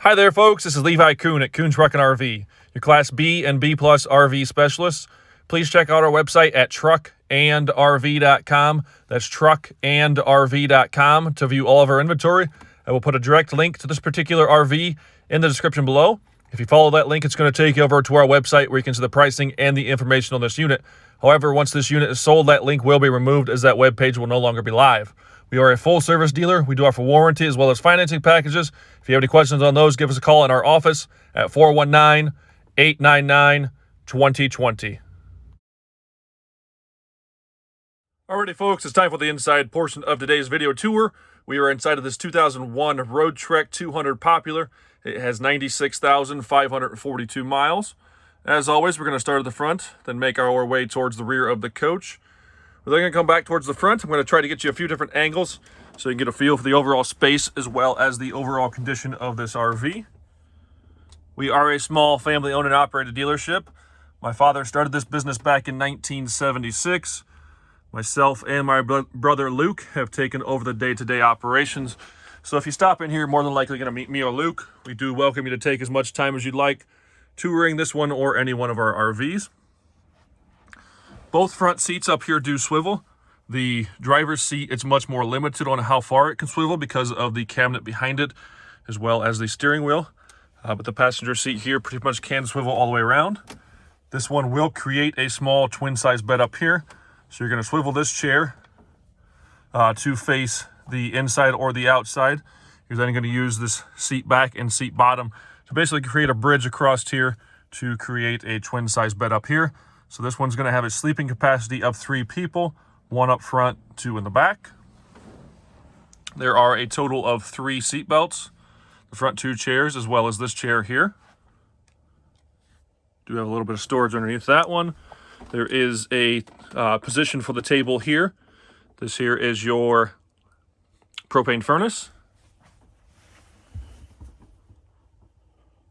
Hi there, folks. This is Levi Kuhn at Kuhn Truck and RV, your Class B and B Plus RV specialists. Please check out our website at truckandrv.com. That's truckandrv.com to view all of our inventory. I will put a direct link to this particular RV in the description below. If you follow that link, it's going to take you over to our website where you can see the pricing and the information on this unit. However, once this unit is sold, that link will be removed as that web page will no longer be live. We are a full-service dealer. We do offer warranty as well as financing packages. If you have any questions on those, give us a call in our office at 419-899-2020. Alrighty, folks, it's time for the inside portion of today's video tour. We are inside of this 2001 Roadtrek 200 Popular. It has 96,542 miles. As always, we're going to start at the front, then make our way towards the rear of the coach. We're then going to come back towards the front. I'm going to try to get you a few different angles so you can get a feel for the overall space as well as the overall condition of this RV. We are a small family-owned and operated dealership. My father started this business back in 1976. Myself and my brother Luke have taken over the day-to-day operations. So if you stop in here, you're more than likely going to meet me or Luke. We do welcome you to take as much time as you'd like touring this one or any one of our RVs. Both front seats up here do swivel. The driver's seat, it's much more limited on how far it can swivel because of the cabinet behind it, as well as the steering wheel. But the passenger seat here pretty much can swivel all the way around. This one will create a small twin-size bed up here. So you're going to swivel this chair to face the inside or the outside. You're then going to use this seat back and seat bottom to basically create a bridge across here to create a twin-size bed up here. So this one's going to have a sleeping capacity of 3 people, 1 up front, 2 in the back. There are a total of 3 seat belts, the front 2 chairs, as well as this chair here. Do have a little bit of storage underneath that one. There is a position for the table here. This here is your propane furnace.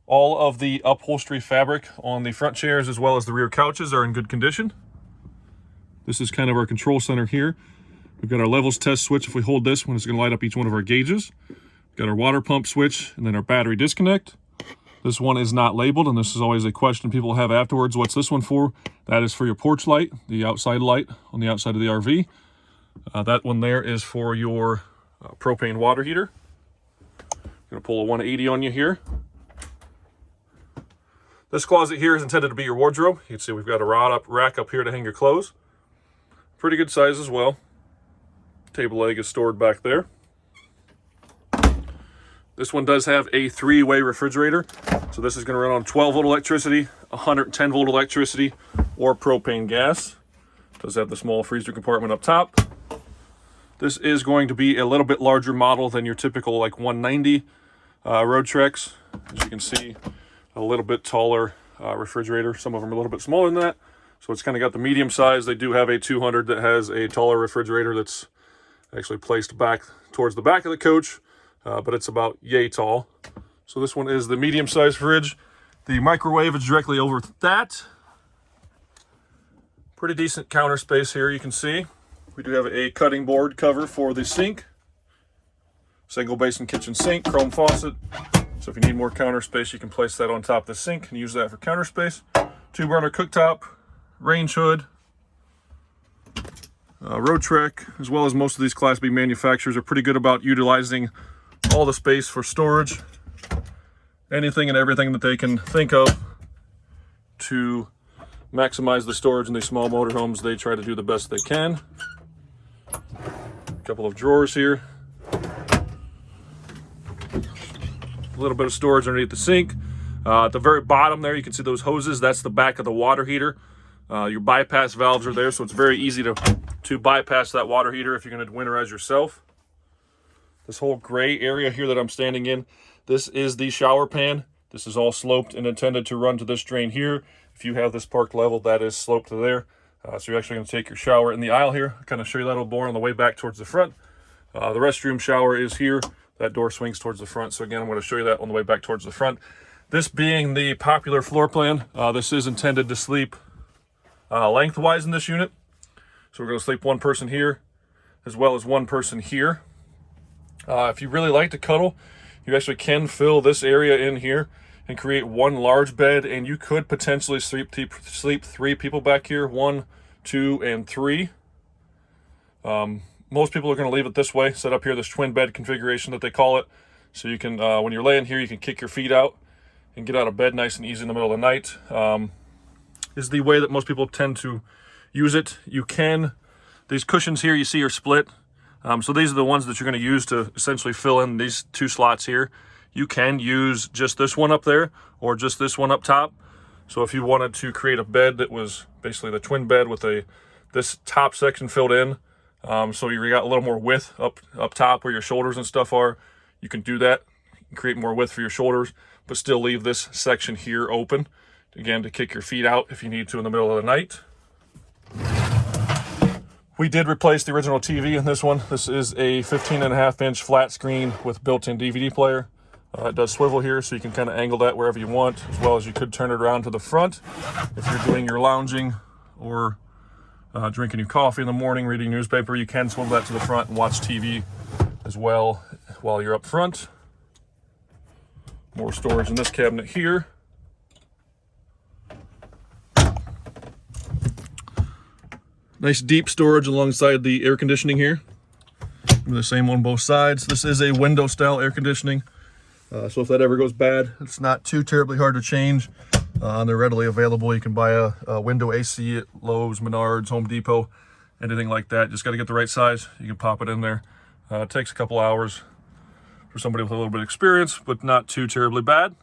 All of the upholstery fabric on the front chairs as well as the rear couches are in good condition. This is kind of our control center here. We've got our levels test switch. If we hold this one, it's going to light up each one of our gauges. We've got our water pump switch and then our battery disconnect. This one is not labeled, and this is always a question people have afterwards. What's this one for? That is for your porch light, the outside light on the outside of the RV. That one there is for your propane water heater. I'm going to pull a 180 on you here. This closet here is intended to be your wardrobe. You can see we've got a rack up here to hang your clothes. Pretty good size as well. Table leg is stored back there. This one does have a 3-way refrigerator. So this is going to run on 12-volt electricity, 110-volt electricity, or propane gas. It does have the small freezer compartment up top. This is going to be a little bit larger model than your typical like 190 Roadtreks. As you can see, a little bit taller refrigerator. Some of them are a little bit smaller than that. So it's kind of got the medium size. They do have a 200 that has a taller refrigerator that's actually placed back towards the back of the coach, but it's about yay tall. So this one is the medium size fridge. The microwave is directly over that. Pretty decent counter space here, you can see. We do have a cutting board cover for the sink. Single basin kitchen sink, chrome faucet. So if you need more counter space, you can place that on top of the sink and use that for counter space. 2-burner cooktop, range hood. Roadtrek, as well as most of these Class B manufacturers, are pretty good about utilizing all the space for storage. Anything and everything that they can think of to maximize the storage in these small motorhomes, they try to do the best they can. A couple of drawers here. A little bit of storage underneath the sink. At the very bottom there, you can see those hoses. That's the back of the water heater. Your bypass valves are there, so it's very easy to bypass that water heater if you're going to winterize yourself. This whole gray area here that I'm standing in, this is the shower pan. This is all sloped and intended to run to this drain here. If you have this parked level, that is sloped to there. So you're actually going to take your shower in the aisle here. I'll kind of show you that a little more on the way back towards the front. The restroom shower is here. That door swings towards the front. So again, I'm going to show you that on the way back towards the front. This being the Popular floor plan, this is intended to sleep lengthwise in this unit. So we're going to sleep 1 person here, as well as 1 person here. If you really like to cuddle, You actually can fill this area in here and create one large bed, and you could potentially sleep 3 people back here, 1, 2, and 3. Most people are going to leave it this way, set up here, this twin bed configuration that they call it. So you can, when you're laying here, you can kick your feet out and get out of bed nice and easy in the middle of the night. Is the way that most people tend to use it. You can, these cushions here you see are split. So these are the ones that you're going to use to essentially fill in these 2 slots here. You can use just this one up there or just this one up top. So if you wanted to create a bed that was basically the twin bed with this top section filled in, so you got a little more width up top where your shoulders and stuff are, you can do that. You can create more width for your shoulders, but still leave this section here open, again, to kick your feet out if you need to in the middle of the night. We did replace the original TV in this one. This is a 15.5-inch flat screen with built-in DVD player. It does swivel here, so you can kind of angle that wherever you want, as well as you could turn it around to the front if you're doing your lounging or drinking your coffee in the morning, reading newspaper. You can swivel that to the front and watch TV as well while you're up front. More storage in this cabinet here. Nice deep storage alongside the air conditioning here. The same on both sides. This is a window style air conditioning. So if that ever goes bad, it's not too terribly hard to change. They're readily available. You can buy a window AC at Lowe's, Menards, Home Depot, anything like that. Just got to get the right size. You can pop it in there. It takes a couple hours for somebody with a little bit of experience, but not too terribly bad.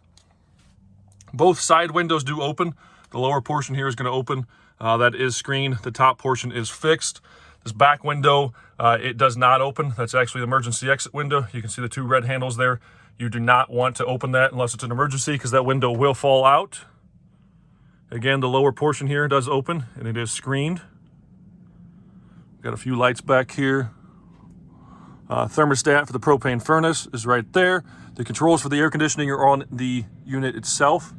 Both side windows do open. The lower portion here is going to open. That is screened. The top portion is fixed. This back window, it does not open. That's actually the emergency exit window. You can see the 2 red handles there. You do not want to open that unless it's an emergency, because that window will fall out. Again, the lower portion here does open, and it is screened. Got a few lights back here. Thermostat for the propane furnace is right there. The controls for the air conditioning are on the unit itself.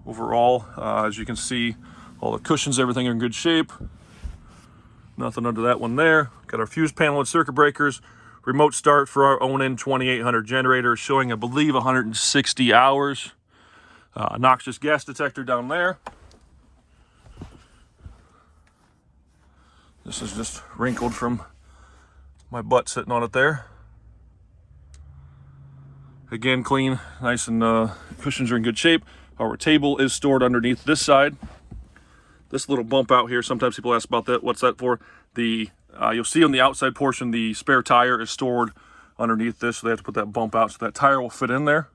Overall, as you can see, all the cushions, everything are in good shape. Nothing under that one there. Got our fuse panel and circuit breakers. Remote start for our Onan 2800 generator, showing, I believe, 160 hours. Noxious gas detector down there. This is just wrinkled from my butt sitting on it there. Again, clean, nice, and cushions are in good shape. Our table is stored underneath this side. This little bump out here, sometimes people ask about that. What's that for? You'll see on the outside portion, the spare tire is stored underneath this, so they have to put that bump out so that tire will fit in there.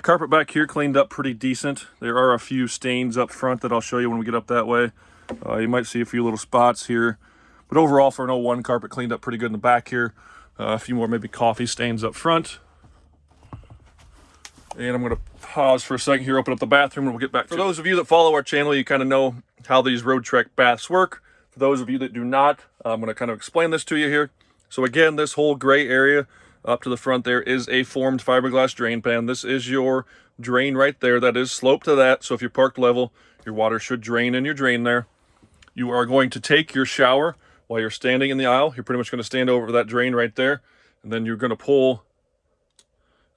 Carpet back here cleaned up pretty decent. There are a few stains up front that I'll show you when we get up that way. You might see a few little spots here, but overall for an 01 carpet cleaned up pretty good in the back here. A few more maybe coffee stains up front. And I'm going to pause for a second here, open up the bathroom, and we'll get back to it. For those of you that follow our channel, you kind of know how these Roadtrek baths work. For those of you that do not, I'm going to kind of explain this to you here. So again, this whole gray area up to the front there is a formed fiberglass drain pan. This is your drain right there. That is sloped to that. So if you're parked level, your water should drain in your drain there. You are going to take your shower while you're standing in the aisle. You're pretty much going to stand over that drain right there. And then you're going to pull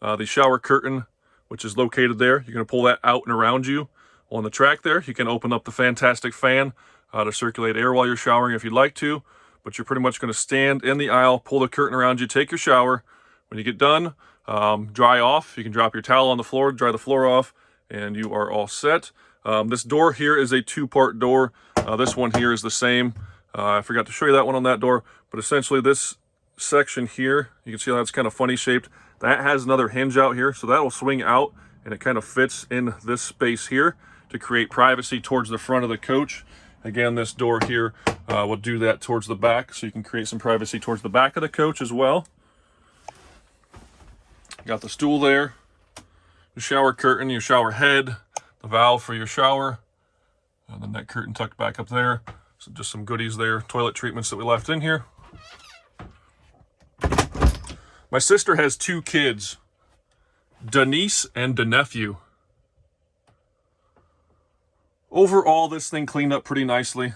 the shower curtain, which is located there. You're going to pull that out and around you. On the track there, you can open up the fantastic fan to circulate air while you're showering if you'd like to, but you're pretty much going to stand in the aisle, pull the curtain around you, take your shower. When you get done, dry off. You can drop your towel on the floor, dry the floor off, and you are all set. This door here is a 2-part door. This one here is the same. I forgot to show you that one on that door, but essentially this section here, you can see how that's kind of funny shaped. That has another hinge out here, so that will swing out, and it kind of fits in this space here to create privacy towards the front of the coach. Again, this door here will do that towards the back, so you can create some privacy towards the back of the coach as well. Got the stool there, your shower curtain, your shower head, the valve for your shower, and the neck curtain tucked back up there. So just some goodies there, toilet treatments that we left in here. My sister has 2 kids, Denise and Nephew. Overall, this thing cleaned up pretty nicely.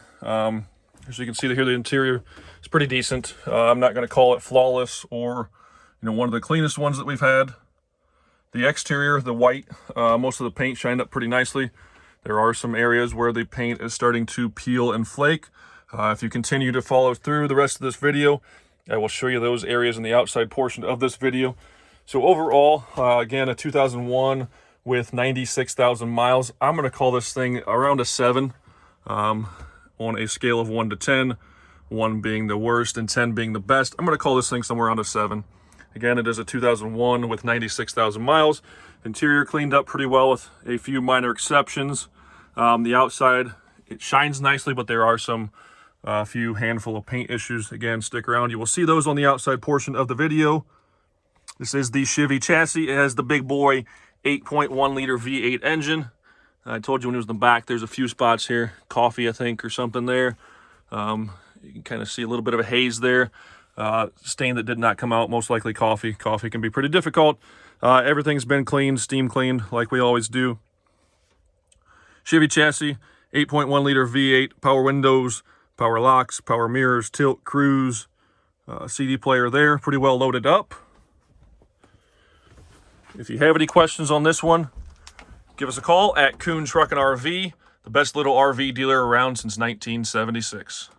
As you can see here, the interior is pretty decent. I'm not going to call it flawless or, one of the cleanest ones that we've had. The exterior, the white, most of the paint shined up pretty nicely. There are some areas where the paint is starting to peel and flake. If you continue to follow through the rest of this video, I will show you those areas in the outside portion of this video. So overall, again, a 2001 with 96,000 miles. I'm going to call this thing around a 7 on a scale of 1 to 10, 1 being the worst and 10 being the best. I'm going to call this thing somewhere around a 7. Again, it is a 2001 with 96,000 miles. Interior cleaned up pretty well with a few minor exceptions. The outside, it shines nicely, but there are some few handful of paint issues. Again, stick around. You will see those on the outside portion of the video. This is the Chevy chassis. It has the big boy 8.1 liter V8 engine. I told you when it was in the back, there's a few spots here, coffee, I think, or something there. You can kind of see a little bit of a haze there. Stain that did not come out, most likely coffee. Coffee can be pretty difficult. Everything's been cleaned, steam cleaned, like we always do. Chevy chassis, 8.1 liter V8, power windows, power locks, power mirrors, tilt, cruise, CD player there, pretty well loaded up. If you have any questions on this one, give us a call at Kuhn Truck and RV, the best little RV dealer around since 1976.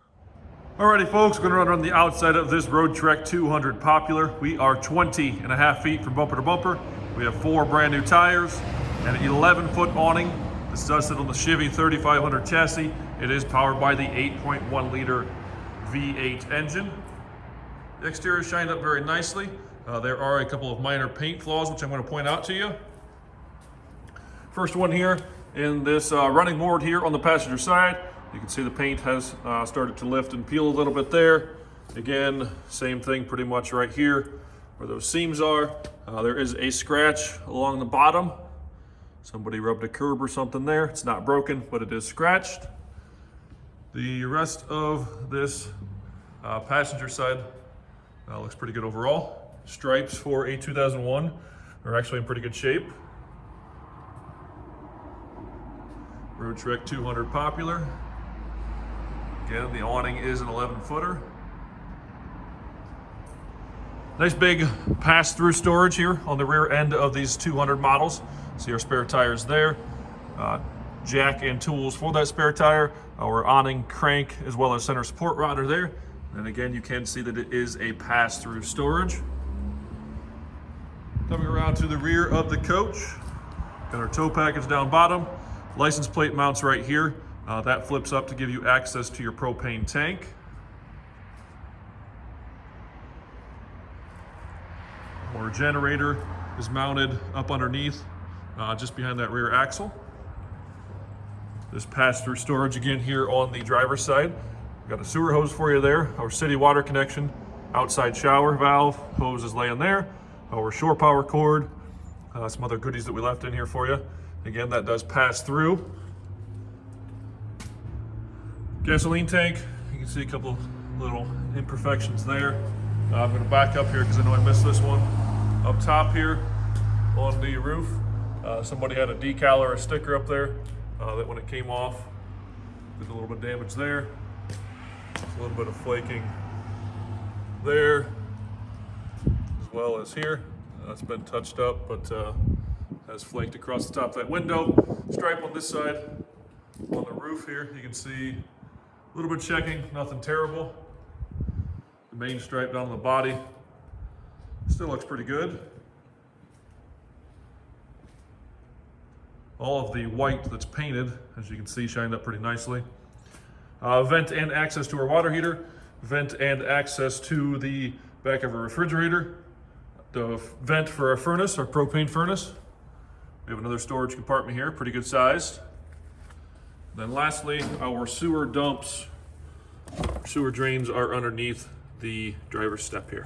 Alrighty folks, we're going to run on the outside of this Roadtrek 200 Popular. We are 20.5 feet from bumper to bumper. We have 4 brand new tires and an 11-foot awning. This does sit on the Chevy 3500 chassis. It is powered by the 8.1 liter V8 engine. The exterior shined up very nicely. There are a couple of minor paint flaws, which I'm going to point out to you. First one here in this running board here on the passenger side. You can see the paint has started to lift and peel a little bit there. Again, same thing pretty much right here where those seams are. There is a scratch along the bottom. Somebody rubbed a curb or something there. It's not broken, but it is scratched. The rest of this passenger side looks pretty good overall. Stripes for a 2001 are actually in pretty good shape. Roadtrek 200 Popular. Again, the awning is an 11-footer. Nice big pass-through storage here on the rear end of these 200 models. See our spare tires there. Jack and tools for that spare tire. Our awning, crank, as well as center support rod are there. And again, you can see that it is a pass-through storage. Coming around to the rear of the coach. Got our tow package down bottom. License plate mounts right here. That flips up to give you access to your propane tank. Our generator is mounted up underneath, just behind that rear axle. This pass-through storage again here on the driver's side. We've got a sewer hose for you there, our city water connection, outside shower valve, hose is laying there, our shore power cord, some other goodies that we left in here for you. Again, that does pass through. Gasoline tank, you can see a couple little imperfections there. I'm going to back up here because I know I missed this one. Up top here on the roof, somebody had a decal or a sticker up there that when it came off, did a little bit of damage there. A little bit of flaking there, as well as here. It's been touched up, but has flaked across the top of that window. Stripe on this side, on the roof here, you can see a little bit checking, nothing terrible. The main stripe down on the body still looks pretty good. All of the white that's painted, as you can see, shined up pretty nicely. Vent and access to our water heater, vent and access to the back of a refrigerator, the vent for our furnace, our propane furnace. We have another storage compartment here, pretty good sized. Then lastly, our sewer dumps, sewer drains are underneath the driver's step here.